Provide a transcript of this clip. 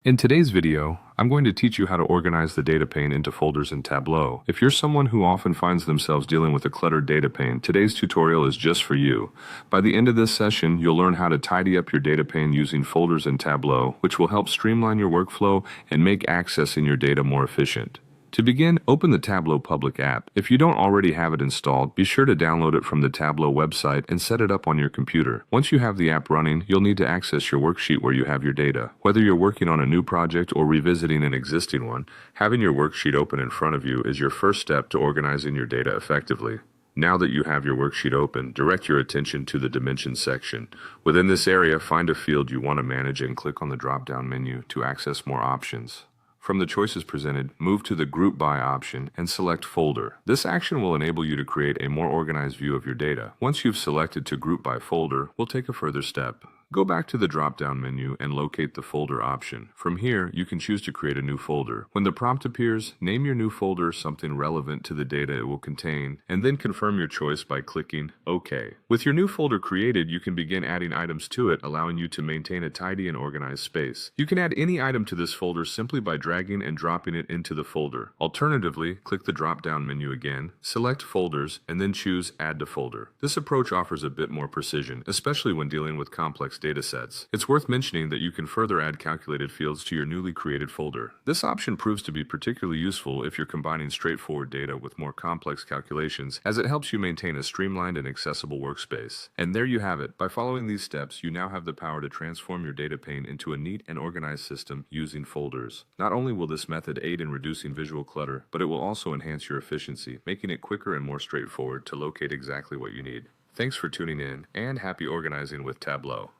In today's video, I'm going to teach you how to organize the data pane into folders in Tableau. If you're someone who often finds themselves dealing with a cluttered data pane, today's tutorial is just for you. By the end of this session, you'll learn how to tidy up your data pane using folders in Tableau, which will help streamline your workflow and make accessing your data more efficient. To begin, open the Tableau public app. If you don't already have it installed, be sure to download it from the Tableau website and set it up on your computer. Once you have the app running, you'll need to access your worksheet where you have your data. Whether you're working on a new project or revisiting an existing one, having your worksheet open in front of you is your first step to organizing your data effectively. Now that you have your worksheet open, direct your attention to the Dimensions section. Within this area, find a field you want to manage and click on the drop-down menu to access more options. From the choices presented, move to the Group By option and select Folder. This action will enable you to create a more organized view of your data. Once you've selected to Group By Folder, we'll take a further step. Go back to the drop-down menu and locate the Folder option. From here, you can choose to create a new folder. When the prompt appears, name your new folder something relevant to the data it will contain, and then confirm your choice by clicking OK. With your new folder created, you can begin adding items to it, allowing you to maintain a tidy and organized space. You can add any item to this folder simply by dragging and dropping it into the folder. Alternatively, click the drop-down menu again, select Folders, and then choose Add to Folder. This approach offers a bit more precision, especially when dealing with complex data sets. It's worth mentioning that you can further add calculated fields to your newly created folder. This option proves to be particularly useful if you're combining straightforward data with more complex calculations, as it helps you maintain a streamlined and accessible workspace. And there you have it. By following these steps, you now have the power to transform your data pane into a neat and organized system using folders. Not only will this method aid in reducing visual clutter, but it will also enhance your efficiency, making it quicker and more straightforward to locate exactly what you need. Thanks for tuning in, and happy organizing with Tableau.